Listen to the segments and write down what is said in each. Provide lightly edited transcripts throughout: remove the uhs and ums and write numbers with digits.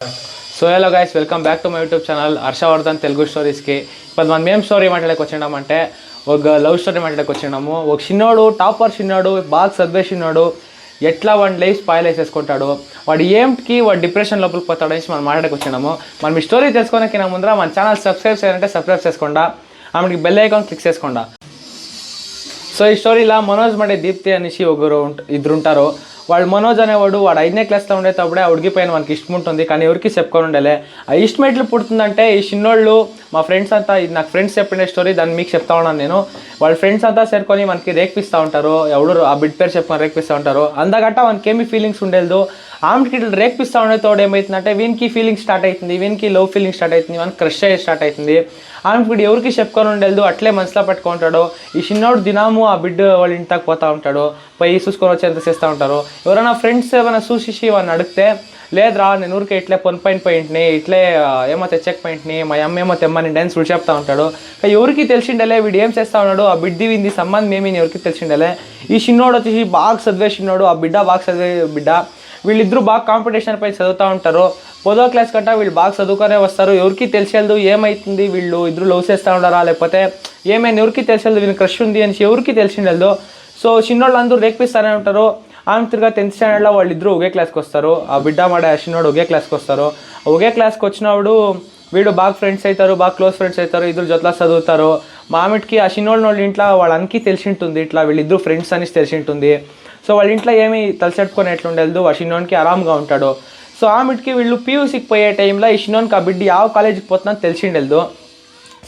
So hello guys, welcome back to my YouTube channel Harshavardhan Telugu స్టోరీస్కి. ఇప్పుడు మనం ఏం స్టోరీ మాట్లాడక వచ్చినామంటే ఒక లవ్ స్టోరీ మాట్లాడక వచ్చినాము. ఒక చిన్నోడు టాపర్ చిన్నాడు, బాగా చదివేసినాడు, ఎట్లా వాడి లైఫ్ స్పాయిల్ వేసేసుకుంటాడు, వాడు ఏంటికి వాడు డిప్రెషన్ లోపలికి పోతాడు అనేసి మనం మాట్లాడక వచ్చినాము. మనం ఈ స్టోరీ తెలుసుకోవడానికి నా ముందర మన ఛానల్ సబ్స్క్రైబ్ చేయాలంటే సబ్స్క్రైబ్ చేసుకోండా, ఆమెకి బెల్ ఐకాన్ క్లిక్ చేసుకోండా. సో ఈ స్టోరీలో మనోజ్ మడే దీప్తి అనేసి ఇద్దరు ఉంటారు. వాడు మనోజ్ అనేవాడు 5ನೇ క్లాస్లో ఉండేటప్పుడే ఆ ఉడికి పైన మనకి ఇష్టం ఉంటుంది, కానీ ఎవరికి చెప్పుకొని ఉండలే. ఆ ఇష్టం ఎట్లు పుడుతుందంటే, ఈ చిన్నోళ్ళు మా ఫ్రెండ్స్ అంతా, ఇది నాకు ఫ్రెండ్స్ చెప్పిన స్టోరీ, దాన్ని మీకు చెప్తా ఉన్నాను నేను. వాళ్ళ ఫ్రెండ్స్ అంతా చేరుకొని మనకి రేపిస్తూ ఉంటారు, ఎవడు ఆ బిడ్ పేరు చెప్పుకొని రేపిస్తూ ఉంటారు. అందగట్ట మనకి ఏమి ఫీలింగ్స్ ఉండేది. ఆమెకి ఇట్లా రేపిస్తూ ఉండేతోడు ఏమవుతుందంటే, వీనికి ఫీలింగ్ స్టార్ట్ అవుతుంది, వీనికి లవ్ ఫీలింగ్ స్టార్ట్ అవుతుంది, మనకి క్రష్ అయ్యే స్టార్ట్ అవుతుంది. ఆమెకి వీడు ఎవరికి చెప్పుకొని ఉండేది, అట్లే మనసులో పెట్టుకుంటాడు. ఈ చిన్నోడు దినాము ఆ బిడ్డ వాళ్ళ ఇంటికి పోతూ ఉంటాడు, పోయి చూసుకొని వచ్చి ఎంత చేస్తూ ఉంటారు. ఎవరైనా ఫ్రెండ్స్ ఏమైనా చూసి వాళ్ళని అడిగితే, లేదురా నేను ఊరికే ఇట్లే పైన పోయింటిని, ఇట్లే ఏమో తెచ్చకపోయింటిని, మా అమ్మ ఏమో తెమ్మని డ్యాన్స్ రుచి చెప్తా ఉంటాడు. ఎవరికి తెలిసిండలే వీడు ఏం చేస్తూ ఉన్నాడు, ఆ బిడ్డ వింది సంబంధం ఏమీ ఎవరికి తెలిసిండలే. ఈ చిన్నోడు వచ్చేసి బాగా చదివేసినాడు, ఆ బిడ్డ బాగా చదివే బిడ్డ. వీళ్ళిద్దరూ బాగా కాంపిటీషన్ పై చదువుతూ ఉంటారు. 10వ క్లాస్ కంటే వీళ్ళు బాగా చదువుకొనే వస్తారు. ఎవరికి తెలిసేది ఏమవుతుంది, వీళ్ళు ఇద్దరు లవ్ చేస్తూ ఉంటారా, లేకపోతే ఏమైనా ఎవరికి తెలిసేది వీళ్ళకి క్రష్ ఉంది అని ఎవరికి తెలిసిండదు. సో చిన్నోళ్ళు అందరూ రేపిస్తారని ఉంటారు. ఆమె తిరిగా 10th స్టాండర్డ్లో వాళ్ళిద్దరూ ఒకే క్లాస్కి వస్తారు. ఆ బిడ్డ మాడే చిన్నోడు ఒకే క్లాస్కి వస్తారు. ఒకే క్లాస్కి వచ్చినప్పుడు వీడు బాగా ఫ్రెండ్స్ అవుతారు, బాగా క్లోజ్ ఫ్రెండ్స్ అవుతారు, ఇద్దరు జొత్లా చదువుతారు. మామిడికి ఆ చిన్నోళ్ళ ఇంట్లో వాళ్ళకి తెలిసి ఉంటుంది, ఇట్లా వీళ్ళిద్దరు ఫ్రెండ్స్ అనేసి తెలిసి ఉంటుంది. సో వాళ్ళ ఇంట్లో ఏమీ తలసెట్టుకొని ఎట్లుండదు, ఆ చిన్నోనికి ఆరామ్గా ఉంటాడు. సో ఆమెకి వీళ్ళు పీయూసీకి పోయే టైంలో ఈ చిన్నోనికి ఆ బిడ్డ ಯಾವ కాలేజీకి పోతుందని తెలిసిండదు.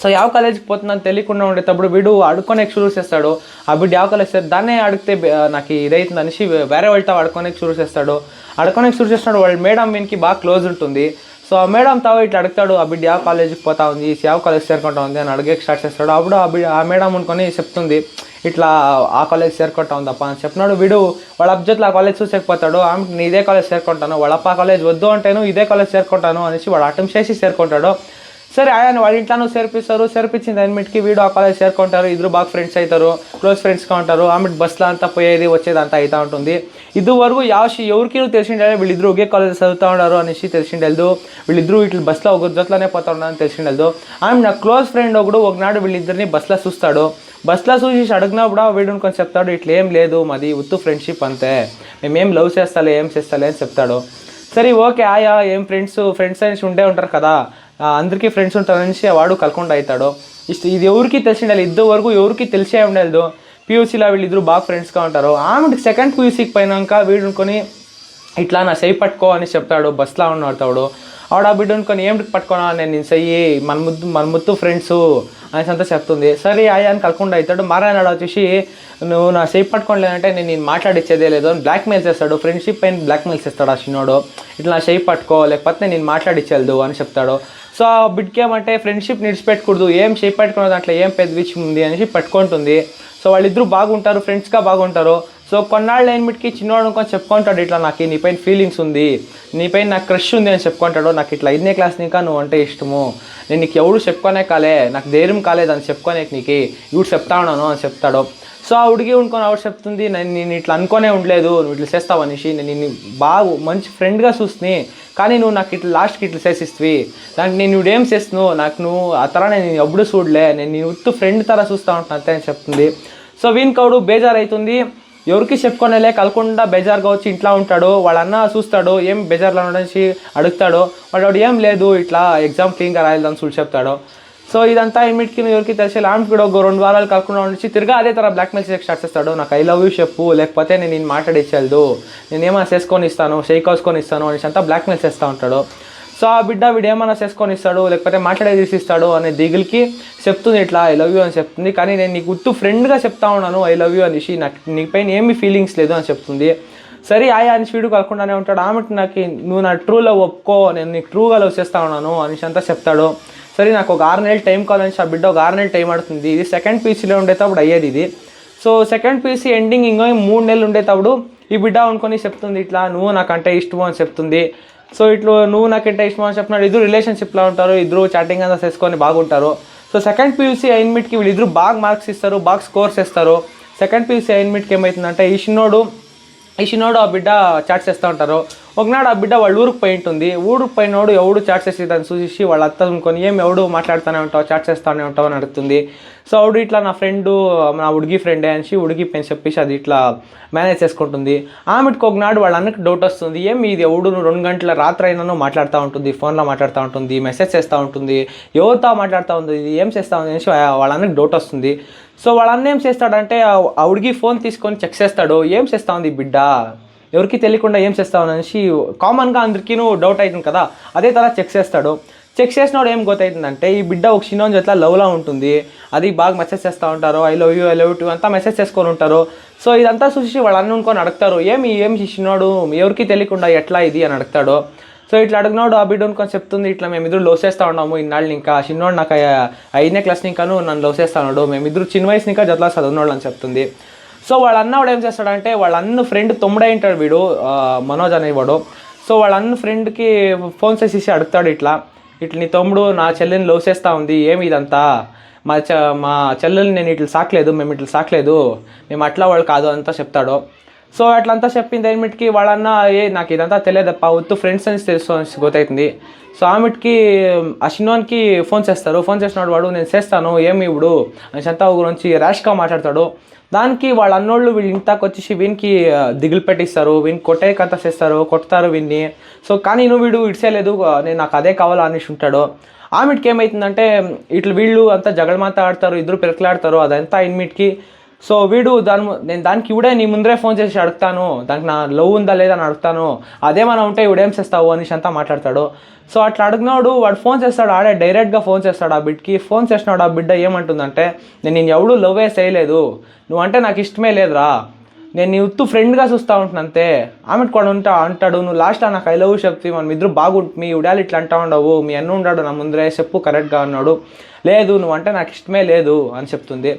సో ಯಾವ కాలేజీకి పోతుందని తెలియకుండా ఉండేటప్పుడు వీడు అడుక్కొనే షురూ చేస్తాడు. ఆ బిడ్డ ಯಾವ కాలేజ్ దాన్నే అడిగితే నాకు ఇదవుతుంది అనేసి వేరే వాళ్ళతో అడుక్కొనే షురూ చేస్తాడు. వాళ్ళ మేడం వీనికి బాగా క్లోజ్ ఉంటుంది. సో ఆ మేడం తావు ఇట్లా అడుగుతాడు, ఆ బిడ్డ ಯಾವ కాలేజీకి పోతా ఉంది, ಯಾವ కాలేజ్ చేరుకుంటా ఉంది అని అడిగే స్టార్ట్ చేస్తాడు. అప్పుడు ఆ మేడం అనుకొని చెప్తుంది, ఇట్లా ఆ కాలేజ్ చేరుకుంటా ఉందప్ప అని చెప్పినాడు. వీడు వాళ్ళ అబ్జెక్ట్లో ఆ కాలేజ్ చూసేకపోతాడు. ఆమె నేను ఇదే కాలేజ్ చేరుకుంటాను, వాళ్ళప్ప ఆ కాలేజ్ వద్దు అంటేను ఇదే కాలేజ్ చేరుకుంటాను అనేసి వాడు అటెంప్ట్ చేసి చేరుకుంటాడు. సరే ఆయన వాళ్ళ ఇంట్లోనూ చేర్పించిన దానిమిటికి వీడు ఆ కాలేజ్ చేరుకుంటారు. ఇద్దరు బాగా ఫ్రెండ్స్ అవుతారు, క్లోజ్ ఫ్రెండ్స్గా ఉంటారు. ఆమె బస్సులో అంతా పోయేది వచ్చేది అంతా అవుతూ ఉంటుంది. ఇదివరకు ఎవరికి తెలిసిండలేదు వీళ్ళిద్దరు ఒకే కాలేజ్ చదువుతూ ఉన్నారు అనేసి తెలిసిండలేదు. వీళ్ళిద్దరూ ఇట్లా బస్సులో ఒక జొట్లోనే పోతా ఉన్నారని తెలిసిండలేదు. ఆమె నా క్లోజ్ ఫ్రెండ్ ఒకనాడు వీళ్ళిద్దరిని బస్సులో చూస్తాడు. బస్సులో చూసి అడిగినప్పుడు వీడు కొంచెం చెప్తాడు, ఇట్లా ఏం లేదు, మాది ఉత్తు ఫ్రెండ్షిప్ అంతే, మేమేం లవ్ చేస్తాలే ఏం చేస్తాలే అని చెప్తాడు. సరే ఓకే ఆయా ఏం ఫ్రెండ్స్ అనేసి ఉండే ఉంటారు కదా, అందరికీ ఫ్రెండ్స్ ఉంటారనేసి వాడు కలకుండా అవుతాడు. ఇది ఎవరికి తెలిసిండాలి, ఇద్దరు వరకు ఎవరికి తెలిసే ఉండలేదు. పీయూసీలో వీళ్ళిద్దరు బాగా ఫ్రెండ్స్గా ఉంటారు. ఆమెకి సెకండ్ పీయూసీకి పోయినాక వీడుకొని ఇట్లా నా చెయ్యి పట్టుకో అని చెప్తాడు. బస్సులో ఉన్నాడుతాడు. ఆవిడ ఆ బిడ్డ అనుకొని ఏమిటి పట్టుకోనా, నేను చెయ్యి మన ముత్తు ఫ్రెండ్స్ అనేసి అంతా చెప్తుంది. సరే ఆయన కలకుండా అవుతాడు. మారాయనాడు వచ్చేసి, నువ్వు నా చెయ్యి పట్టుకోలేదంటే నేను మాట్లాడిచ్చేదే లేదు అని బ్లాక్మెయిల్ చేస్తాడు. ఫ్రెండ్షిప్ పైన బ్లాక్మెయిల్ చేస్తాడు ఆ చిన్నోడు. ఇట్లా నా చెయ్యి పట్టుకో లేకపోతే నేను మాట్లాడిచ్చేదు అని చెప్తాడు. సో ఆ బిడ్కి ఏమంటే ఫ్రెండ్షిప్ నిడిచిపెట్టకూడదు, ఏం చెయ్యి పట్టుకున్న దాంట్లో ఏం పెద్ద విషయం ఉంది అనేసి పట్టుకుంటుంది. సో వాళ్ళిద్దరూ బాగుంటారు, ఫ్రెండ్స్గా బాగుంటారు. సో కొన్నాళ్ళు ఏమిటికి చిన్నవాడు కొంచెం చెప్పుకుంటాడు, ఇట్లా నాకు నీపైన ఫీలింగ్స్ ఉంది, నీపైన నాకు క్రష్ ఉంది అని చెప్పుకుంటాడు. నాకు ఇట్లా 5ನೇ క్లాస్ ఇంకా నువ్వు అంటే ఇష్టము, నేను నీకు ఎవడు చెప్పుకోనే కాలే, నాకు ధైర్యం కాలేదు అని చెప్పుకోనే నీకు ఇవి చెప్తా ఉన్నాను అని చెప్తాడు. సో ఆ ఉడిగి అనుకొని ఆవిడ చెప్తుంది, నేను ఇట్లా అనుకోనే ఉండలేదు, నువ్వు ఇట్లా చేస్తావు అనేసి, నేను బాగా మంచి ఫ్రెండ్గా చూస్తుని, కానీ నువ్వు నాకు ఇట్లా లాస్ట్కి ఇట్లా చేసిస్తవి, దానికి నేను నువ్వేం చేస్తున్నావు, నాకు నువ్వు ఆ తర నేను ఎప్పుడు చూడలే, నేను ఉత్తు ఫ్రెండ్ తర చూస్తూ ఉంటాను అంతే అని చెప్తుంది. సో వీనికౌడు బేజారు అవుతుంది, ఎవరికి చెప్పుకోనేలే కలకుండా బేజారుగా వచ్చి ఇంట్లో ఉంటాడు. వాళ్ళ అన్న చూస్తాడు, ఏం బేజార్లో ఉండేసి అడుగుతాడు. వాడు ఏం లేదు ఇట్లా ఎగ్జామ్ క్లీన్గా రాయలేదని చూసి చెప్తాడు. సో ఇదంతా ఇమిట్కి ఎవరికి తెలిసి ఆమెకి కూడా ఒక 2 వారాలు కలకుండా ఉండి తిరిగా అదే తర బ్లాక్మెయిల్ చేసి స్టార్ట్ చేస్తాడు. నాకు ఐ లవ్ యూ చెప్పు, లేకపోతే నేను మాట్లాడిచ్చేది, నేను ఏమైనా చేసుకొని ఇస్తాను, షేక్ కోసుకొని ఇస్తాను అనేసి అంతా బ్లాక్మెయిల్ చేస్తూ ఉంటాడు. సో ఆ బిడ్డ వీడు ఏమైనా చేసుకొని ఇస్తాడు లేకపోతే మాట్లాడే తీసిస్తాడు అనే దిగులకి చెప్తుంది, ఇట్లా ఐ లవ్ యూ అని చెప్తుంది. కానీ నేను నీకు గుర్తు ఫ్రెండ్గా చెప్తా ఉన్నాను ఐ లవ్ యూ అనేసి, నాకు నీపైన ఏమీ ఫీలింగ్స్ లేదు అని చెప్తుంది. సరే ఆయా అని వీడు కలకుండానే ఉంటాడు. ఆమెకి నాకు నువ్వు నా ట్రూ లవ్ ఒప్పుకో, నేను నీకు ట్రూగా లవ్ చేస్తా ఉన్నాను అనేసి అంతా చెప్తాడు. సరే నాకు ఒక 6 నెలలు టైం కావాలని ఆ బిడ్డ ఒక 6 నెలలు టైం ఆడుతుంది. ఇది సెకండ్ పీసీలో ఉండేటప్పుడు అయ్యేది ఇది. సో సెకండ్ పీసీ ఎండింగ్ ఇంకో 3 నెలలు ఉండేటప్పుడు ఈ బిడ్డ అనుకొని చెప్తుంది, ఇట్లా నువ్వు నాకంటే ఇష్టము అని చెప్తుంది. సో ఇట్లా నువ్వు నాకంటే ఇష్టం అని చెప్పినాడు. ఇద్దరు రిలేషన్షిప్లో ఉంటారు, ఇద్దరు చాటింగ్ అంతా చేసుకొని బాగుంటారు. సో సెకండ్ పీయూసీ అయిన్మిట్కి వీళ్ళిద్దరు బాగా మార్క్స్ ఇస్తారు, బాగా స్కోర్స్ ఇస్తారు. సెకండ్ పీయూసీ అయిన్మిట్కి ఏమవుతుందంటే ఈ చిన్నోడు ఆ బిడ్డ చాట్ చేస్తూ ఉంటారు. ఒకనాడు ఆ బిడ్డ వాళ్ళ ఊరికి పోయి ఉంటుంది. ఊరికి పోయినోడు ఎవడు చాట్ చేసి దాన్ని చూసి వాళ్ళ అత్త అనుకొని ఏం ఎవడు మాట్లాడుతూనే ఉంటావు, చాట్ చేస్తూనే ఉంటావు అని అడుగుతుంది. సో ఆవిడ ఇట్లా నా ఫ్రెండు, నా ఉడిగి ఫ్రెండే అని ఉడిగి పని చెప్పేసి అది ఇట్లా మేనేజ్ చేసుకుంటుంది. ఆమెకి ఒకనాడు వాళ్ళ అన్నకి డౌట్ వస్తుంది, ఏం ఇది ఎవడు 2 గంటల రాత్రి అయినా మాట్లాడుతూ ఉంటుంది, ఫోన్లో మాట్లాడుతూ ఉంటుంది, మెసేజ్ చేస్తూ ఉంటుంది, ఎవరితో మాట్లాడుతూ ఉంది, ఇది ఏం చేస్తూ ఉంది అనేసి వాళ్ళ అన్నకి డౌట్ వస్తుంది. సో వాళ్ళ అన్న ఏం చేస్తాడంటే ఆ ఉడిగి ఫోన్ తీసుకొని చెక్ చేస్తాడు, ఏం చేస్తూ ఉంది బిడ్డ, ఎవరికి తెలియకుండా ఏం చేస్తావు అనేసి కామన్గా అందరికీ డౌట్ అవుతుంది కదా, అదే తర చెక్ చేస్తాడు. చెక్ చేసినప్పుడు ఏం గొత్తవుతుందంటే ఈ బిడ్డ ఒక చిన్న జట్ల లవ్లా ఉంటుంది, అది బాగా మెసేజ్ చేస్తూ ఉంటారు, ఐ లవ్ యూ అంతా మెసేజ్ చేసుకొని ఉంటారు. సో ఇదంతా చూసి వాళ్ళు అనుకొని అడుగుతారు, ఏం చిన్నోడు ఎవరికి తెలియకుండా ఎట్లా ఇది అని అడుగుతాడు. సో ఇట్లా అడిగినాడు ఆ బిడ్డ అనుకొని చెప్తుంది, ఇట్లా మేమిద్దరు లవ్ చేస్తూ ఉన్నాము ఇన్నాళ్ళు, ఇంకా చిన్నోడు నాకు 5వ క్లాస్ ఇంకాను నన్ను లవ్ చేస్తాడు, మేమిద్దరు చిన్న వయసు ఇంకా జట్లా చదివినోళ్ళు అని చెప్తుంది. సో వాళ్ళ అన్నవాడు ఏం చేస్తాడంటే వాళ్ళ అన్న ఫ్రెండ్ తమ్ముడే ఉంటాడు వీడు, మనోజ్ అనేవాడు. సో వాళ్ళ అన్న ఫ్రెండ్కి ఫోన్ చేసేసి అడుగుతాడు, ఇట్లా నీ తమ్ముడు నా చెల్లెని లవ్ చేస్తూ ఉంది, ఏమి ఇదంతా, మా చెల్లెల్ని నేను ఇట్లా సాకలేదు, మేము ఇట్లా సాకలేదు, మేము అట్లా వాళ్ళు కాదు అంతా చెప్తాడు. సో అట్లంతా చెప్పింది ఏమిటికి వాళ్ళన్న, నాకు ఇదంతా తెలియదప్ప, వద్దు ఫ్రెండ్స్ అని తెలుసు గొత్తవుతుంది. సో ఆమెకి ఆ చిన్నోనికి ఫోన్ చేస్తారు. ఫోన్ చేసినాడు వాడు, నేను చేస్తాను ఏమి ఇప్పుడు అని అంతా గురించి ర్యాష్గా మాట్లాడతాడు. దానికి వాళ్ళ అన్నోళ్ళు వీళ్ళు ఇంతకు వచ్చేసి వీనికి దిగులు పెట్టిస్తారు, వీనికి కొట్టేకంతా చేస్తారు, కొడతారు వీన్ని. సో కానీ వీడు ఇడిసేయలేదు, నేను నాకు అదే కావాలా అనేసి ఉంటాడు. ఆమెకి ఏమవుతుందంటే ఇట్లా వీళ్ళు అంతా జగడమాత ఆడతారు, ఇద్దరు పిరకలాడతారు, అదంతా ఇన్మిట్కి. సో వీడు నేను దానికి ఇవిడే నీ ముందరే ఫోన్ చేసి అడుగుతాను, దానికి నా లవ్ ఉందా లేదా అని అడుగుతాను, అదేమన్నా ఉంటే ఇవిడేం చేస్తావు అనేసి అంతా మాట్లాడతాడు. సో అట్లా అడిగినాడు వాడు ఫోన్ చేస్తాడు, ఆడే డైరెక్ట్గా ఫోన్ చేస్తాడు ఆ బిడ్డకి. ఫోన్ చేసినాడు ఆ బిడ్డ ఏమంటుందంటే, నేను ఎవడూ లవ్వే చేయలేదు, నువ్వంటే నాకు ఇష్టమే లేదురా, నేను నీ ఉత్తు ఫ్రెండ్గా చూస్తూ ఉంటున్నాను అంతే. ఆమెకు కూడా అంటాడు, నువ్వు లాస్ట్లో నాకు ఐ లవ్ చెప్తే మనం ఇద్దరు బాగుంటుంది, ఉడాలి ఇట్లా అంటా ఉండవు, మీ అన్న ఉన్నాడు నా ముందరే చెప్పు కరెక్ట్గా అన్నాడు. లేదు నువ్వంటే నాకు ఇష్టమే లేదు అని చెప్తుంది.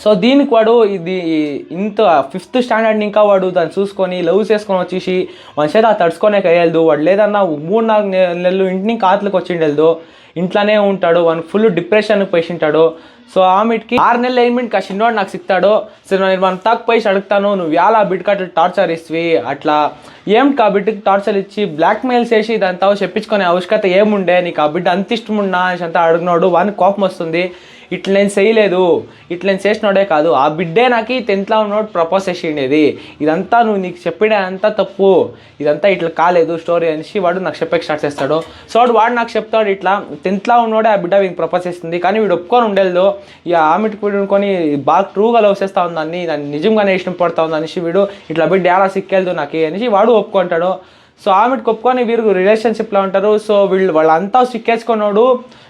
సో దీనికి వాడు ఇది ఇంత 5th స్టాండర్డ్ ఇంకా వాడు దాన్ని చూసుకొని లవ్ చేసుకొని వచ్చేసి వాని చేత తడుచుకోనే వేయలేదు. వాడు లేదన్నా 3-4 నెలలు ఇంటిని కాతలకు వచ్చిండేదు, ఇంట్లోనే ఉంటాడు, వానికి ఫుల్ డిప్రెషన్ పోయింటాడు. సో ఆమెకి 6 నెలలు అయినమింటికి ఆ చిన్నవాడు నాకు సిక్తాడు. సరే నేను మన తాకు పోయి అడుగుతాను, నువ్వు ఎలా బిడ్డకి అట్లా టార్చర్ ఇస్వి, అట్లా ఏమిటి ఆ బిడ్డకి టార్చర్ ఇచ్చి బ్లాక్మెయిల్ చేసి దాంతో చెప్పించుకునే ఆవశ్యకత ఏముండే, నీకు ఆ బిడ్డ అంత ఇష్టమున్నా అని అంతా అడిగినాడు. వానికి కోపం వస్తుంది, ఇట్లా నేను చేయలేదు, ఇట్లా నేను చేసినోడే కాదు, ఆ బిడ్డే నాకు 10th ఉన్నోడు ప్రపోజ్ చేసిండేది, ఇదంతా నువ్వు నీకు చెప్పిన అంతా తప్పు, ఇదంతా ఇట్లా కాలేదు స్టోరీ అనేసి వాడు నాకు చెప్పేకి స్టార్ట్ చేస్తాడు. సో వాడు నాకు చెప్తాడు, ఇట్లా 10th ఉన్నోడే ఆ బిడ్డ వీనికి ప్రపోజ్ చేస్తుంది, కానీ వీడు ఒప్పుకొని ఉండేది, ఇక ఆమెకి వీడుకొని బాగా ట్రూగా లవ్ చేస్తూ ఉందని, దాన్ని నిజంగానే ఇష్టం పడుతూ ఉంది అనేసి వీడు ఇట్లా బిడ్డ ఎలా సిక్కేదు నాకు అనేసి వాడు ఒప్పుకుంటాడు. సో ఆమెకి ఒప్పుకొని వీరు రిలేషన్షిప్లో ఉంటారు. సో వాళ్ళంతా సిక్కేసుకున్నాడు,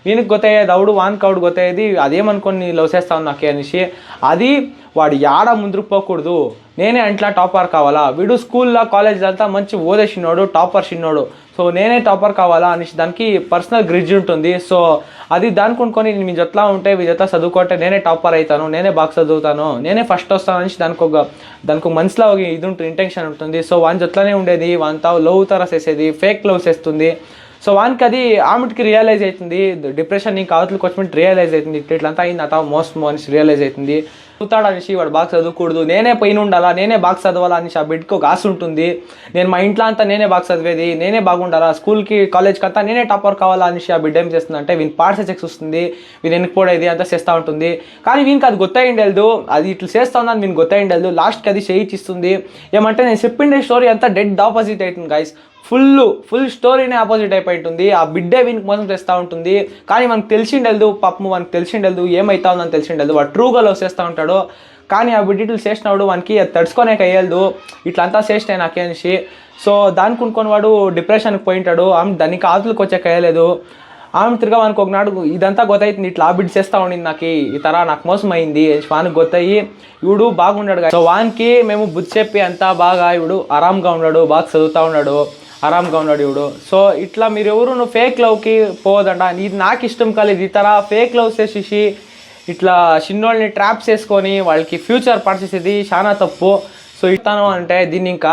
వీనికి గొత్తయ్యేది అవుడు, వానికి అవుడు గొత్తయ్యేది, అదేమనుకొని లవ్ చేస్తాను నాకే అనేసి. అది వాడు యాడ ముందుకు పోకూడదు, నేనే అంట్లా టాపర్ కావాలా, వీడు స్కూల్లో కాలేజ్ అంతా మంచి ఓదేసినోడు, టాపర్ చిన్నోడు, సో నేనే టాపర్ కావాలా అనేసి దానికి పర్సనల్ గ్రిడ్జ్ ఉంటుంది. సో అది దాని కొనుక్కొని మీ జట్లా ఉంటే మీ జట్లా చదువుకుంటే నేనే టాపర్ అవుతాను, నేనే బాగా చదువుతాను, నేనే ఫస్ట్ వస్తాను అనేసి దానికి ఒక మనసులో ఒక ఇది ఉంటుంది, ఇంటెన్షన్ ఉంటుంది. సో వాని జట్లనే ఉండేది, వానితో లవ్ తర చేసేది, ఫేక్ లవ్ చేస్తుంది. సో వానికి అది ఆమెకి రియలైజ్ అవుతుంది, డిప్రెషన్ ఇంకా అవతలకి వచ్చినట్టు రియలైజ్ అవుతుంది, ఇట్లంతా అయింది అత మోసం అనేసి రియలైజ్ అవుతుంది. చదువుతాడు అనేసి వాడు బాగా చదువుకూడదు, నేనే పైన ఉండాలా, నేనే బాగా చదవాలా అనేసి ఆ బిడ్డకి ఒక ఆశ ఉంటుంది. నేను మా ఇంట్లో అంతా నేనే బాగా చదివేది, నేనే బాగుండాలా, స్కూల్కి కాలేజ్కి అంతా నేనే టాపర్ కావాలా అనేసి ఆ బిడ్డ ఏం చేస్తుందంటే వీని పార్ట్స్ చెక్స్ వస్తుంది, వీని వెనక్కిపోడేది అంతా చేస్తూ ఉంటుంది. కానీ వీనికి అది గొత్తయిండేదు, అది ఇట్లా చేస్తూ ఉందని వీనికి గొత్తయిండేదు. లాస్ట్కి అది చేయిచ్చిస్తుంది. ఏమంటే నేను చెప్పిండే స్టోరీ అంతా డెడ్ ఆపోజిట్ అవుతుంది గైస్, ఫుల్ స్టోరీనే ఆపోజిట్ అయిపోయి ఉంటుంది. ఆ బిడ్డే వీనికి మోసం చేస్తూ ఉంటుంది, కానీ మనకు తెలిసిండదు, పాపము మనకు తెలిసిండదు ఏమవుతా ఉందని తెలిసిండదు. వాడు ట్రూగా లవ్ చేస్తూ ఉంటాడు, కానీ ఆ బిడ్డ ఇట్లా చేసినాడు వానికి అది తడుచుకోనే అయ్యేదు, ఇట్లంతా చేసినాయి నాకే అనేసి. సో దానికి కొనుక్కొని వాడు డిప్రెషన్కి పోయింటాడు. ఆమె దానికి ఆతులకు వచ్చే అయ్యలేదు. ఆమె తిరిగా మనకు ఒకనాడు ఇదంతా గొత్తవుతుంది, ఇట్లా ఆ బిడ్డ చేస్తూ ఉండింది నాకు, ఈ తర నాకు మోసం అయింది వానికి గొత్తయ్యి ఇవిడు బాగున్నాడు. సో వానికి మేము బుద్ధి చెప్పి అంతా బాగా ఇవిడు ఆరామ్గా ఉన్నాడు, బాగా చదువుతూ ఉన్నాడు, ఆరామ్గా ఉన్నాడు ఇవిడు. సో ఇట్లా మీరు ఎవరు నువ్వు ఫేక్ లవ్కి పోవద్దంట, ఇది నాకు ఇష్టం కాలేదు, ఈ తర ఫేక్ లవ్ చేసేసి ఇట్లా చిన్నోళ్ళని ట్రాప్ చేసుకొని వాళ్ళకి ఫ్యూచర్ పడిచేసేది చాలా తప్పు. సో ఇస్తాను అంటే దీన్ని ఇంకా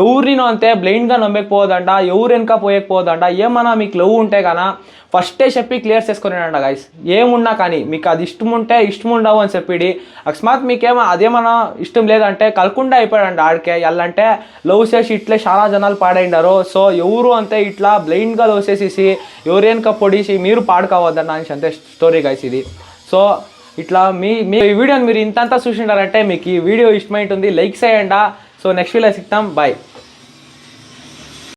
ఎవరినో అంతే బ్లైండ్గా నమ్మకపోదంట, ఎవరు వెనక పోయకపోదంట. ఏమన్నా మీకు లవ్ ఉంటే కానీ ఫస్టే చెప్పి క్లియర్ చేసుకునేనంట గైస్. ఏమున్నా కానీ మీకు అది ఇష్టం ఉంటే ఇష్టం ఉండవు అని చెప్పిడి. అకస్మాత్ మీకేమో అదేమన్నా ఇష్టం లేదంటే కలకుండా అయిపోయాడంట ఆడికే. ఎల్లంటే లవ్ చేసి ఇట్లే చాలా జనాలు పాడైండారు. సో ఎవరు అంతే ఇట్లా బ్లైండ్గా లవ్ చేసేసి ఎవరేనక పొడిసి మీరు పాడుకోవద్దన్న అని అంతే స్టోరీ గైస్ ఇది. సో ఇట్లా మీ ఈ వీడియోని మీరు ఇంతంతా చూసిండారంటే మీకు ఈ వీడియో ఇష్టమైంటుంది, లైక్ చేయండి. సో నెక్స్ట్ వీడియో సిగ్తాం, బాయ్.